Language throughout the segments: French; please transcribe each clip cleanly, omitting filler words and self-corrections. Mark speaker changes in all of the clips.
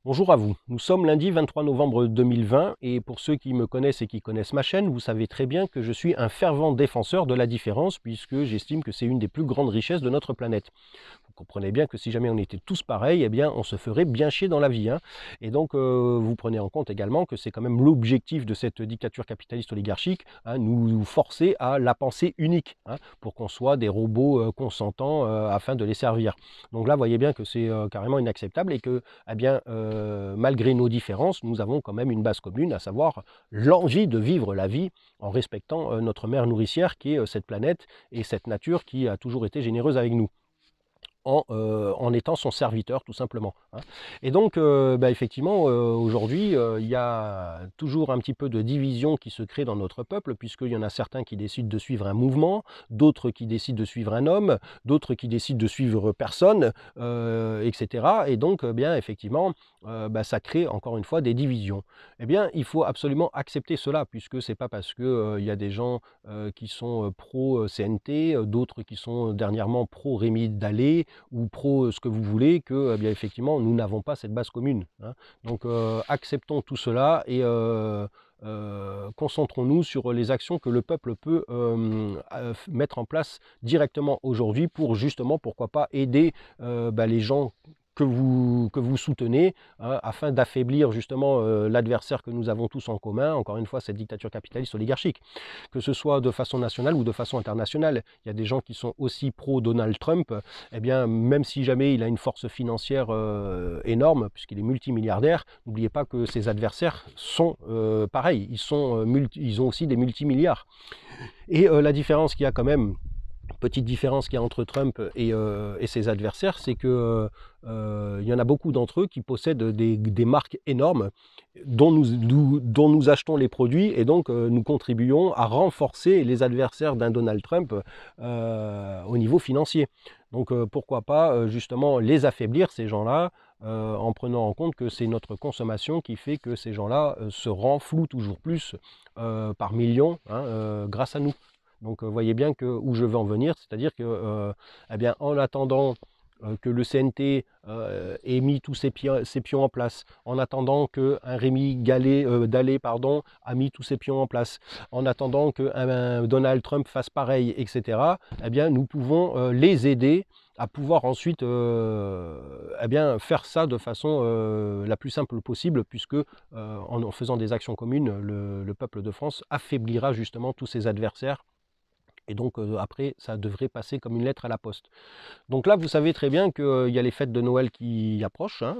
Speaker 1: Bonjour à vous, nous sommes lundi 23 novembre 2020 et pour ceux qui me connaissent et qui connaissent ma chaîne, vous savez très bien que je suis un fervent défenseur de la différence puisque j'estime que c'est une des plus grandes richesses de notre planète. Vous comprenez bien que si jamais on était tous pareils, eh bien on se ferait bien chier dans la vie, hein. Et donc vous prenez en compte également que c'est quand même l'objectif de cette dictature capitaliste oligarchique, hein, nous forcer à la pensée unique, hein, pour qu'on soit des robots consentants afin de les servir. Donc là, vous voyez bien que c'est carrément inacceptable et que, eh bien, malgré nos différences, nous avons quand même une base commune, à savoir l'envie de vivre la vie en respectant notre mère nourricière qui est cette planète et cette nature qui a toujours été généreuse avec nous. En étant son serviteur tout simplement, hein. Et donc effectivement aujourd'hui il y a toujours un petit peu de division qui se crée dans notre peuple, puisqu'il y en a certains qui décident de suivre un mouvement, d'autres qui décident de suivre un homme, d'autres qui décident de suivre personne, etc. Et donc bien effectivement ça crée encore une fois des divisions. Eh bien il faut absolument accepter cela, puisque c'est pas parce que il y a des gens qui sont pro CNT, d'autres qui sont dernièrement pro Rémi Dallet ou pro ce que vous voulez, que bien effectivement nous n'avons pas cette base commune, hein. Donc acceptons tout cela et concentrons-nous sur les actions que le peuple peut mettre en place directement aujourd'hui pour justement, pourquoi pas, aider les gens que vous soutenez, hein, afin d'affaiblir justement l'adversaire que nous avons tous en commun, encore une fois cette dictature capitaliste oligarchique, que ce soit de façon nationale ou de façon internationale. Il y a des gens qui sont aussi pro Donald Trump, eh bien même si jamais il a une force financière énorme, puisqu'il est multimilliardaire, n'oubliez pas que ses adversaires sont pareils, ils ont aussi des multimilliards. Et la différence qu'il y a quand même, petite différence qu'il y a entre Trump et ses adversaires, c'est que il y en a beaucoup d'entre eux qui possèdent des marques énormes dont nous achetons les produits, et donc nous contribuons à renforcer les adversaires d'un Donald Trump au niveau financier. Donc pourquoi pas justement les affaiblir, ces gens-là, en prenant en compte que c'est notre consommation qui fait que ces gens-là se renflouent toujours plus par millions, hein, grâce à nous. Donc voyez bien où je veux en venir, c'est-à-dire que eh bien, en attendant que le CNT ait mis tous ses pions en place, en attendant qu'un Rémi Dallet pardon, a mis tous ses pions en place, en attendant qu'un Donald Trump fasse pareil, etc., eh bien, nous pouvons les aider à pouvoir ensuite eh bien, faire ça de façon la plus simple possible, puisque en faisant des actions communes, le peuple de France affaiblira justement tous ses adversaires. Et donc après, ça devrait passer comme une lettre à la poste. Donc là, vous savez très bien qu'il y a les fêtes de Noël qui approchent, hein,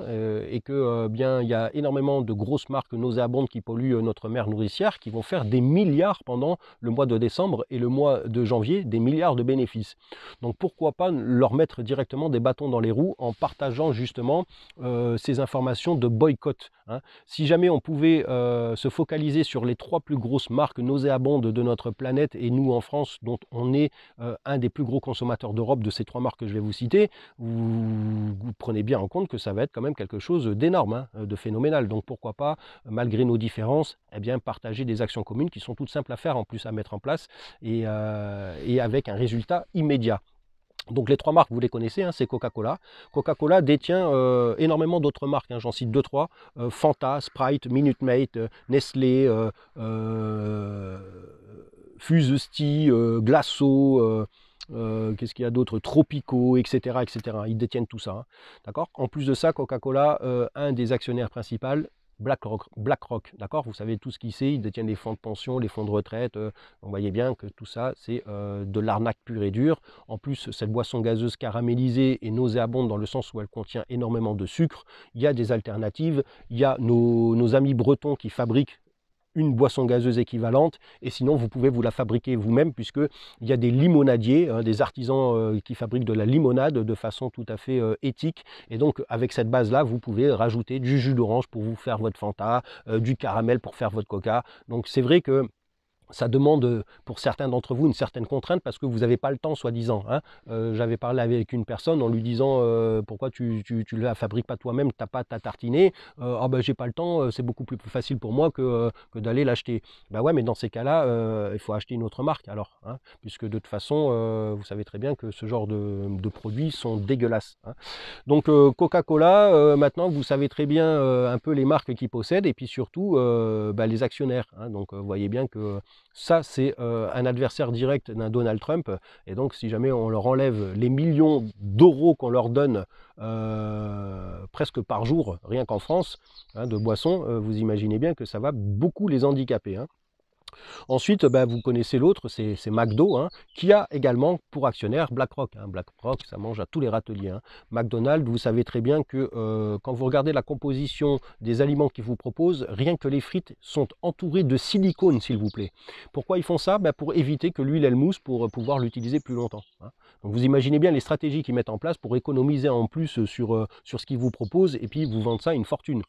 Speaker 1: et que bien il y a énormément de grosses marques nauséabondes qui polluent notre mer nourricière, qui vont faire des milliards pendant le mois de décembre et le mois de janvier, des milliards de bénéfices. Donc pourquoi pas leur mettre directement des bâtons dans les roues en partageant justement ces informations de boycott, hein. Si jamais on pouvait se focaliser sur les 3 plus grosses marques nauséabondes de notre planète, et nous en France, dont on est un des plus gros consommateurs d'Europe de ces 3 marques que je vais vous citer, vous prenez bien en compte que ça va être quand même quelque chose d'énorme, hein, de phénoménal. Donc pourquoi pas, malgré nos différences, eh bien, partager des actions communes qui sont toutes simples à faire, en plus à mettre en place, et avec un résultat immédiat. Donc les 3 marques, vous les connaissez, hein, c'est Coca-Cola. Coca-Cola détient énormément d'autres marques, hein, j'en cite 2-3, Fanta, Sprite, Minute Maid, Nestlé, Fuze Tea, Glasso, qu'est-ce qu'il y a d'autre, Tropico, etc., etc. Ils détiennent tout ça, hein, d'accord. En plus de ça, Coca-Cola, un des actionnaires principaux, BlackRock, d'accord. Vous savez tout ce qu'il sait, ils détiennent les fonds de pension, les fonds de retraite. Vous voyez bien que tout ça, c'est de l'arnaque pure et dure. En plus, cette boisson gazeuse caramélisée est nauséabonde dans le sens où elle contient énormément de sucre. Il y a des alternatives. Il y a nos amis bretons qui fabriquent une boisson gazeuse équivalente, et sinon vous pouvez vous la fabriquer vous-même, puisqu'il y a des limonadiers, hein, des artisans qui fabriquent de la limonade de façon tout à fait éthique, et donc avec cette base-là, vous pouvez rajouter du jus d'orange pour vous faire votre Fanta, du caramel pour faire votre Coca. Donc c'est vrai que Ça demande pour certains d'entre vous une certaine contrainte parce que vous n'avez pas le temps, soi-disant. Hein. J'avais parlé avec une personne en lui disant pourquoi tu ne la fabriques pas toi-même, tu n'as pas à tartiner. Ah ben j'ai pas le temps, c'est beaucoup plus facile pour moi que d'aller l'acheter. Ben ouais, mais dans ces cas-là, il faut acheter une autre marque alors, hein, puisque de toute façon, vous savez très bien que ce genre de produits sont dégueulasses. Hein. Donc Coca-Cola, maintenant vous savez très bien un peu les marques qu'ils possèdent et puis surtout les actionnaires. Hein. Donc vous voyez bien que ça c'est un adversaire direct d'un Donald Trump et donc si jamais on leur enlève les millions d'euros qu'on leur donne presque par jour, rien qu'en France, hein, de boissons, vous imaginez bien que ça va beaucoup les handicaper. Hein. Ensuite, vous connaissez l'autre, c'est McDo, hein, qui a également pour actionnaire BlackRock. Hein. BlackRock, ça mange à tous les râteliers. Hein. McDonald's, vous savez très bien que quand vous regardez la composition des aliments qu'ils vous proposent, rien que les frites sont entourées de silicone, s'il vous plaît. Pourquoi ils font ça? Pour éviter que l'huile elle mousse pour pouvoir l'utiliser plus longtemps. Hein. Donc vous imaginez bien les stratégies qu'ils mettent en place pour économiser en plus sur ce qu'ils vous proposent et puis vous vendent ça à une fortune.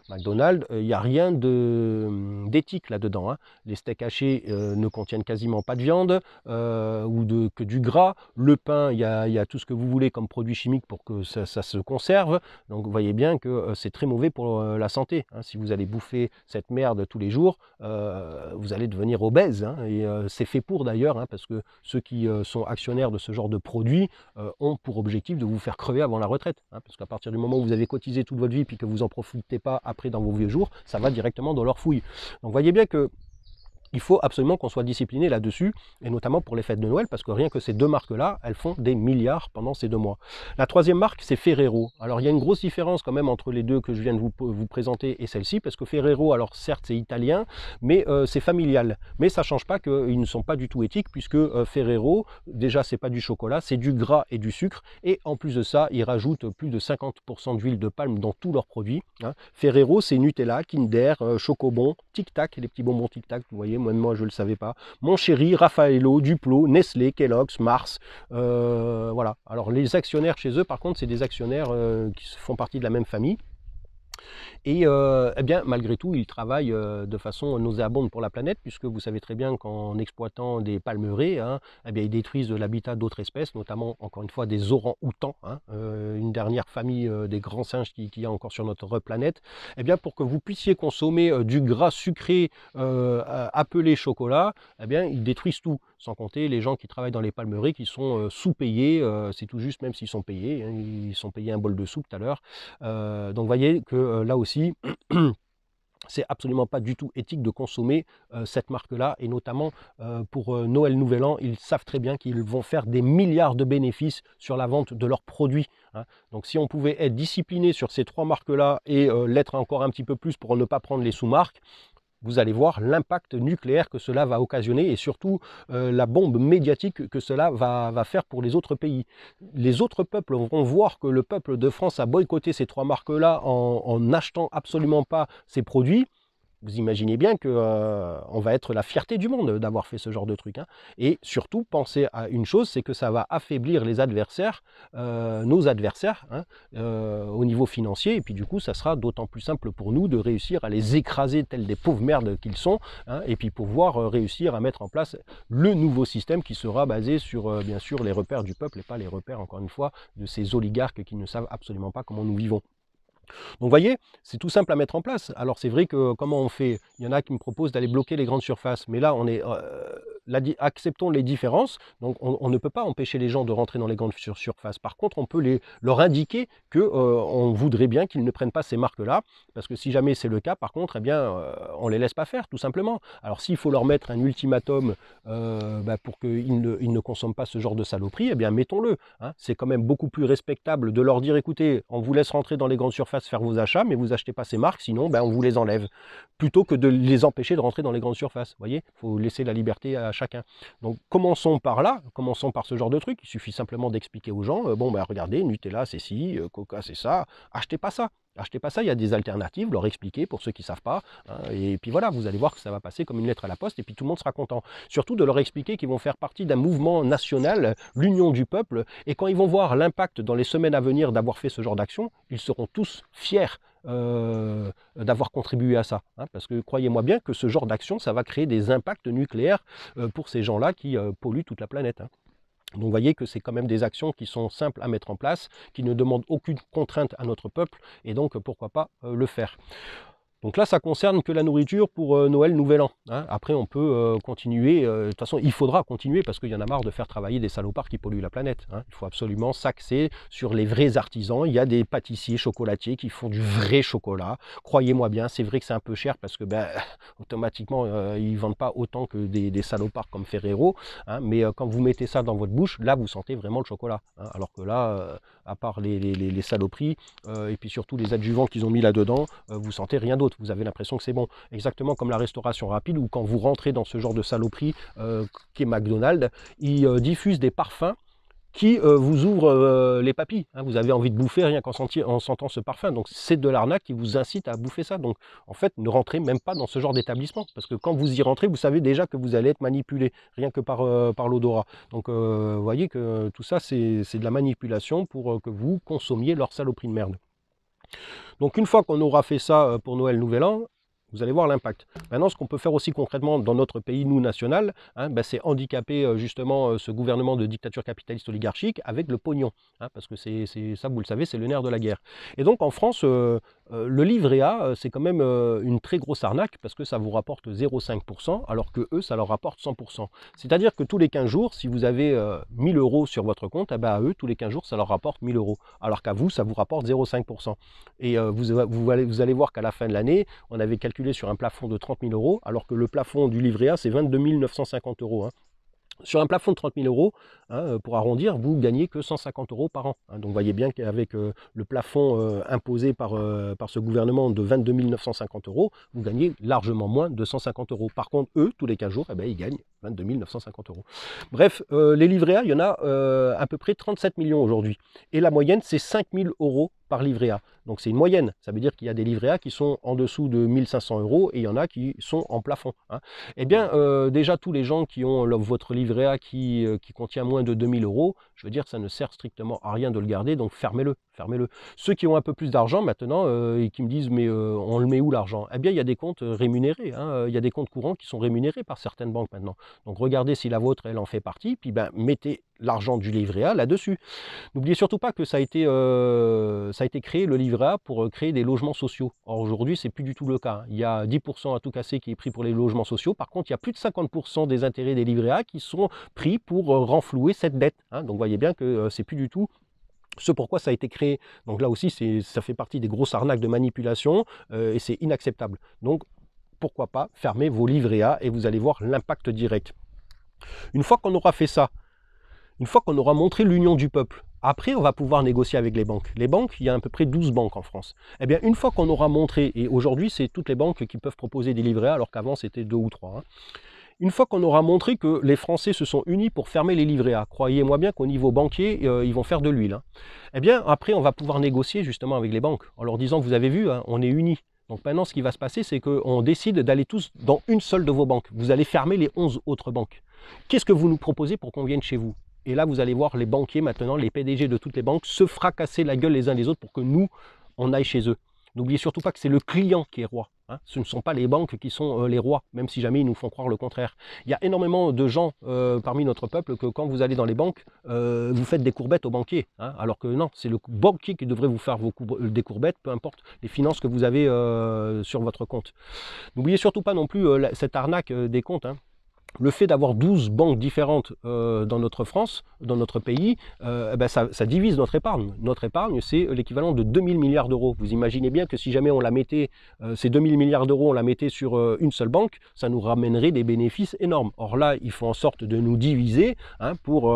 Speaker 1: McDonald's, il n'y a rien d'éthique là-dedans. Hein. Les steaks hachés ne contiennent quasiment pas de viande que du gras. Le pain, il y a tout ce que vous voulez comme produit chimique pour que ça se conserve. Donc vous voyez bien que c'est très mauvais pour la santé. Hein. Si vous allez bouffer cette merde tous les jours, vous allez devenir obèse. Hein. Et c'est fait pour d'ailleurs, hein, parce que ceux qui sont actionnaires de ce genre de produits ont pour objectif de vous faire crever avant la retraite. Hein, parce qu'à partir du moment où vous avez cotisé toute votre vie puis que vous n'en profitez pas après dans vos vieux jours, ça va directement dans leur fouille. Donc vous voyez bien que il faut absolument qu'on soit discipliné là-dessus, et notamment pour les fêtes de Noël, parce que rien que ces deux marques-là, elles font des milliards pendant ces 2 mois. La troisième marque, c'est Ferrero. Alors il y a une grosse différence quand même entre les deux que je viens de vous présenter et celle-ci, parce que Ferrero, alors certes c'est italien, mais c'est familial. Mais ça ne change pas qu'ils ne sont pas du tout éthiques, puisque Ferrero, déjà c'est pas du chocolat, c'est du gras et du sucre, et en plus de ça, ils rajoutent plus de 50% d'huile de palme dans tous leurs produits. Hein. Ferrero, c'est Nutella, Kinder, Chocobon, Tic Tac, les petits bonbons Tic Tac, vous voyez, moi je ne le savais pas. Mon Chéri, Raffaello, Duplo, Nestlé, Kellogg's, Mars. Voilà. Alors les actionnaires chez eux, par contre, c'est des actionnaires qui font partie de la même famille. Et eh bien, malgré tout, ils travaillent de façon nauséabonde pour la planète, puisque vous savez très bien qu'en exploitant des palmeraies, hein, eh bien, ils détruisent l'habitat d'autres espèces, notamment, encore une fois, des orang-outans, hein, une dernière famille des grands singes qu'il y a encore sur notre planète. Eh bien, pour que vous puissiez consommer du gras sucré appelé chocolat, eh bien, ils détruisent tout. Sans compter les gens qui travaillent dans les palmeraies qui sont sous-payés, c'est tout juste, même s'ils sont payés, hein, ils sont payés un bol de soupe tout à l'heure. Donc vous voyez que là aussi, c'est absolument pas du tout éthique de consommer cette marque-là, et notamment pour Noël Nouvel An, ils savent très bien qu'ils vont faire des milliards de bénéfices sur la vente de leurs produits. Hein. Donc si on pouvait être discipliné sur ces 3 marques-là et l'être encore un petit peu plus pour ne pas prendre les sous-marques, vous allez voir l'impact nucléaire que cela va occasionner et surtout la bombe médiatique que cela va faire pour les autres pays. Les autres peuples vont voir que le peuple de France a boycotté ces 3 marques-là en n'achetant absolument pas ces produits. Vous imaginez bien qu'on va être la fierté du monde d'avoir fait ce genre de truc. Hein. Et surtout, pensez à une chose, c'est que ça va affaiblir les adversaires, nos adversaires, hein, au niveau financier. Et puis du coup, ça sera d'autant plus simple pour nous de réussir à les écraser tels des pauvres merdes qu'ils sont. Hein, et puis pouvoir réussir à mettre en place le nouveau système qui sera basé sur, bien sûr, les repères du peuple et pas les repères, encore une fois, de ces oligarques qui ne savent absolument pas comment nous vivons. Donc vous voyez, c'est tout simple à mettre en place. Alors c'est vrai que comment on fait? Il y en a qui me proposent d'aller bloquer les grandes surfaces, mais là on est acceptons les différences. Donc on ne peut pas empêcher les gens de rentrer dans les grandes surfaces. Par contre, on peut leur indiquer que on voudrait bien qu'ils ne prennent pas ces marques-là, parce que si jamais c'est le cas, par contre, eh bien on les laisse pas faire, tout simplement. Alors s'il faut leur mettre un ultimatum pour qu'ils ne consomment pas ce genre de saloperie, eh bien mettons-le. Hein. C'est quand même beaucoup plus respectable de leur dire, écoutez, on vous laisse rentrer dans les grandes surfaces faire vos achats, mais vous achetez pas ces marques, sinon on vous les enlève. Plutôt que de les empêcher de rentrer dans les grandes surfaces. Vous voyez, il faut laisser la liberté à chacun. Donc commençons par là, commençons par ce genre de truc. Il suffit simplement d'expliquer aux gens, regardez, Nutella c'est ci, Coca c'est ça, achetez pas ça. Achetez pas ça, il y a des alternatives, leur expliquer pour ceux qui ne savent pas. Hein, et puis voilà, vous allez voir que ça va passer comme une lettre à la poste et puis tout le monde sera content. Surtout de leur expliquer qu'ils vont faire partie d'un mouvement national, l'union du peuple, et quand ils vont voir l'impact dans les semaines à venir d'avoir fait ce genre d'action, ils seront tous fiers d'avoir contribué à ça. Hein, parce que croyez-moi bien que ce genre d'action, ça va créer des impacts nucléaires pour ces gens-là qui polluent toute la planète. Hein. Donc vous voyez que c'est quand même des actions qui sont simples à mettre en place, qui ne demandent aucune contrainte à notre peuple, et donc pourquoi pas le faire. Donc là, ça concerne que la nourriture pour Noël, Nouvel An. Hein. Après, on peut continuer. De toute façon, il faudra continuer parce qu'il y en a marre de faire travailler des salopards qui polluent la planète. Hein. Il faut absolument s'axer sur les vrais artisans. Il y a des pâtissiers, chocolatiers qui font du vrai chocolat. Croyez-moi bien, c'est vrai que c'est un peu cher parce que automatiquement, ils ne vendent pas autant que des salopards comme Ferrero. Hein. Mais quand vous mettez ça dans votre bouche, là, vous sentez vraiment le chocolat. Hein. Alors que là, à part les saloperies et puis surtout les adjuvants qu'ils ont mis là-dedans, vous sentez rien d'autre. Vous avez l'impression que c'est bon. Exactement comme la restauration rapide où quand vous rentrez dans ce genre de saloperie qui est McDonald's, ils diffusent des parfums qui vous ouvrent les papilles. Hein. Vous avez envie de bouffer rien qu'en sentant ce parfum. Donc c'est de l'arnaque qui vous incite à bouffer ça. Donc en fait, ne rentrez même pas dans ce genre d'établissement. Parce que quand vous y rentrez, vous savez déjà que vous allez être manipulé, rien que par l'odorat. Donc vous voyez que tout ça, c'est de la manipulation pour que vous consommiez leur saloperie de merde. Donc une fois qu'on aura fait ça pour Noël, Nouvel An, vous allez voir l'impact. Maintenant, ce qu'on peut faire aussi concrètement dans notre pays, nous, national, hein, c'est handicaper justement ce gouvernement de dictature capitaliste oligarchique avec le pognon. Hein, parce que c'est ça, vous le savez, c'est le nerf de la guerre. Et donc en France, le livret A, c'est quand même une très grosse arnaque parce que ça vous rapporte 0,5%, alors que eux, ça leur rapporte 100%. C'est-à-dire que tous les 15 jours, si vous avez 1000 € sur votre compte, eh ben, à eux, tous les 15 jours, ça leur rapporte 1000 €. Alors qu'à vous, ça vous rapporte 0,5%. Et vous allez voir qu'à la fin de l'année, on avait calculé sur un plafond de 30 000 €, alors que le plafond du livret A, c'est 22 950 €. Hein. Sur un plafond de 30 000 €, hein, pour arrondir, vous gagnez que 150 € par an. Hein. Donc vous voyez bien qu'avec le plafond imposé par ce gouvernement de 22 950 €, vous gagnez largement moins de 150 €. Par contre, eux, tous les 15 jours, eh ben, ils gagnent 22 950 €. Bref, les livrets A, il y en a à peu près 37 millions aujourd'hui. Et la moyenne, c'est 5 000 € par livret A. Donc c'est une moyenne. Ça veut dire qu'il y a des livrets A qui sont en dessous de 1 500 € et il y en a qui sont en plafond. Hein. Eh bien, déjà, tous les gens qui ont votre livret A qui contient moins de 2 000 €, je veux dire, ça ne sert strictement à rien de le garder, donc fermez-le. Fermez-le. Ceux qui ont un peu plus d'argent maintenant et qui me disent mais on le met où l'argent? Eh bien il y a des comptes rémunérés, hein. Il y a des comptes courants qui sont rémunérés par certaines banques maintenant. Donc regardez si la vôtre elle en fait partie, puis mettez l'argent du livret A là-dessus. N'oubliez surtout pas que ça a été créé le livret A pour créer des logements sociaux. Or aujourd'hui c'est plus du tout le cas. Hein. Il y a 10% à tout casser qui est pris pour les logements sociaux. Par contre il y a plus de 50% des intérêts des livrets A qui sont pris pour renflouer cette dette. Hein. Donc vous voyez bien que c'est plus du tout ce pourquoi ça a été créé. Donc là aussi, ça fait partie des grosses arnaques de manipulation et c'est inacceptable. Donc pourquoi pas fermer vos livrets A et vous allez voir l'impact direct. Une fois qu'on aura fait ça, une fois qu'on aura montré l'union du peuple, après on va pouvoir négocier avec les banques. Les banques, il y a à peu près 12 banques en France. Eh bien une fois qu'on aura montré, et aujourd'hui c'est toutes les banques qui peuvent proposer des livrets A alors qu'avant c'était 2 ou 3. Hein. Une fois qu'on aura montré que les Français se sont unis pour fermer les livrets A, croyez-moi bien qu'au niveau banquier, ils vont faire de l'huile. Hein. Eh bien, après, on va pouvoir négocier justement avec les banques, en leur disant, vous avez vu, hein, on est unis. Donc maintenant, ce qui va se passer, c'est qu'on décide d'aller tous dans une seule de vos banques. Vous allez fermer les 11 autres banques. Qu'est-ce que vous nous proposez pour qu'on vienne chez vous? Et là, vous allez voir les banquiers maintenant, les PDG de toutes les banques, se fracasser la gueule les uns les autres pour que nous, on aille chez eux. N'oubliez surtout pas que c'est le client qui est roi. Hein. Ce ne sont pas les banques qui sont les rois, même si jamais ils nous font croire le contraire. Il y a énormément de gens parmi notre peuple que quand vous allez dans les banques, vous faites des courbettes aux banquiers. Hein, alors que non, c'est le banquier qui devrait vous faire des courbettes, peu importe les finances que vous avez sur votre compte. N'oubliez surtout pas non plus cette arnaque des comptes. Hein. Le fait d'avoir 12 banques différentes dans notre France, dans notre pays, ça divise notre épargne. Notre épargne, c'est l'équivalent de 2000 milliards d'euros. Vous imaginez bien que si jamais on la mettait, ces 2000 milliards d'euros, on la mettait sur une seule banque, ça nous ramènerait des bénéfices énormes. Or là, il faut en sorte de nous diviser hein, pour,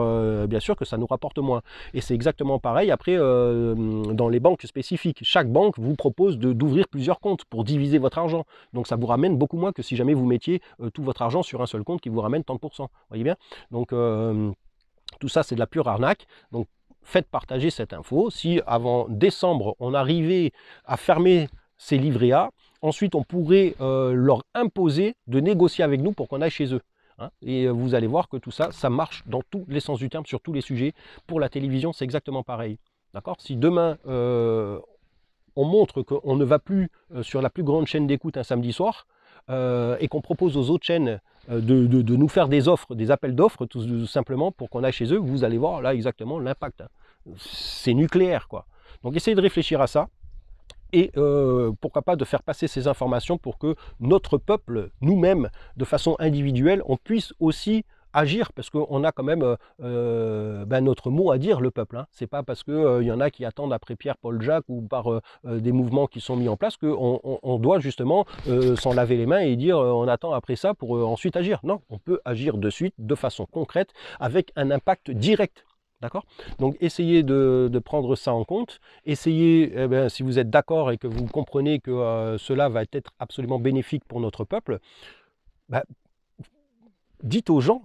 Speaker 1: bien sûr, que ça nous rapporte moins. Et c'est exactement pareil après dans les banques spécifiques. Chaque banque vous propose d'ouvrir plusieurs comptes pour diviser votre argent. Donc ça vous ramène beaucoup moins que si jamais vous mettiez tout votre argent sur un seul compte qui vous ramène 30%. Vous voyez bien? Donc tout ça c'est de la pure arnaque. Donc faites partager cette info. Si avant décembre, on arrivait à fermer ces livrets A, ensuite on pourrait leur imposer de négocier avec nous pour qu'on aille chez eux. Hein. Et vous allez voir que tout ça, ça marche dans tous les sens du terme, sur tous les sujets. Pour la télévision, c'est exactement pareil. D'accord? Si demain, on montre qu'on ne va plus sur la plus grande chaîne d'écoute un samedi soir, et qu'on propose aux autres chaînes de nous faire des offres, des appels d'offres, tout simplement pour qu'on aille chez eux, vous allez voir là exactement l'impact. Hein. C'est nucléaire, quoi. Donc essayez de réfléchir à ça. Et pourquoi pas de faire passer ces informations pour que notre peuple, nous-mêmes, de façon individuelle, on puisse aussi agir, parce qu'on a quand même notre mot à dire, le peuple. Hein. C'est pas parce qu'il y en a qui attendent après Pierre, Paul, Jacques ou par des mouvements qui sont mis en place qu'on doit justement s'en laver les mains et dire on attend après ça pour ensuite agir. Non, on peut agir de suite, de façon concrète, avec un impact direct. D'accord? Donc essayez de prendre ça en compte. Essayez, si vous êtes d'accord et que vous comprenez que cela va être absolument bénéfique pour notre peuple, dites aux gens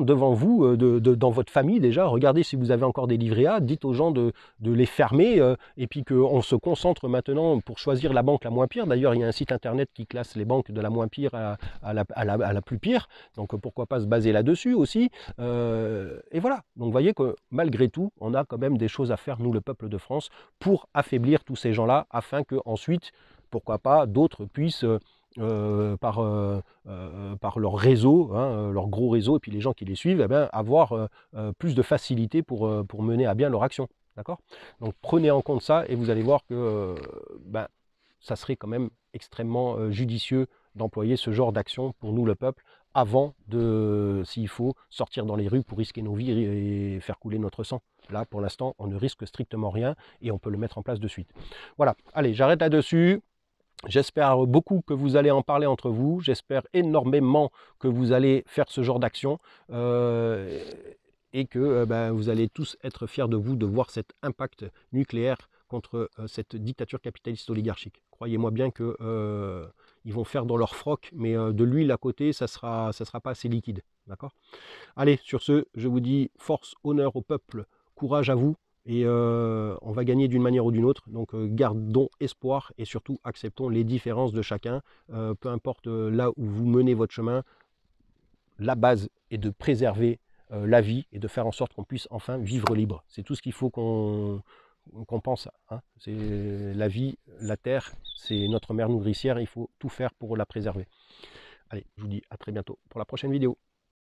Speaker 1: devant vous, dans votre famille déjà, regardez si vous avez encore des livrets A, dites aux gens de les fermer et puis qu'on se concentre maintenant pour choisir la banque la moins pire. D'ailleurs, il y a un site internet qui classe les banques de la moins pire à la plus pire, donc pourquoi pas se baser là-dessus aussi. Et voilà, donc vous voyez que malgré tout, on a quand même des choses à faire, nous le peuple de France, pour affaiblir tous ces gens-là, afin que ensuite, pourquoi pas, d'autres puissent... par leur réseau, hein, leur gros réseau, et puis les gens qui les suivent, avoir plus de facilité pour mener à bien leur action. D'accord? Donc prenez en compte ça et vous allez voir que ça serait quand même extrêmement judicieux d'employer ce genre d'action pour nous le peuple, avant de, s'il faut, sortir dans les rues pour risquer nos vies et faire couler notre sang. Là, pour l'instant, on ne risque strictement rien et on peut le mettre en place de suite. Voilà, allez, j'arrête là-dessus. J'espère beaucoup que vous allez en parler entre vous. J'espère énormément que vous allez faire ce genre d'action et que vous allez tous être fiers de vous, de voir cet impact nucléaire contre cette dictature capitaliste oligarchique. Croyez-moi bien que ils vont faire dans leur froc, mais de l'huile à côté, ça sera pas assez liquide. D'accord? Allez, sur ce, je vous dis force, honneur au peuple, courage à vous. Et on va gagner d'une manière ou d'une autre, donc gardons espoir et surtout acceptons les différences de chacun, peu importe là où vous menez votre chemin. La base est de préserver la vie et de faire en sorte qu'on puisse enfin vivre libre. C'est tout ce qu'il faut qu'on pense. Hein. C'est la vie, la terre, c'est notre mère nourricière, il faut tout faire pour la préserver. Allez, je vous dis à très bientôt pour la prochaine vidéo.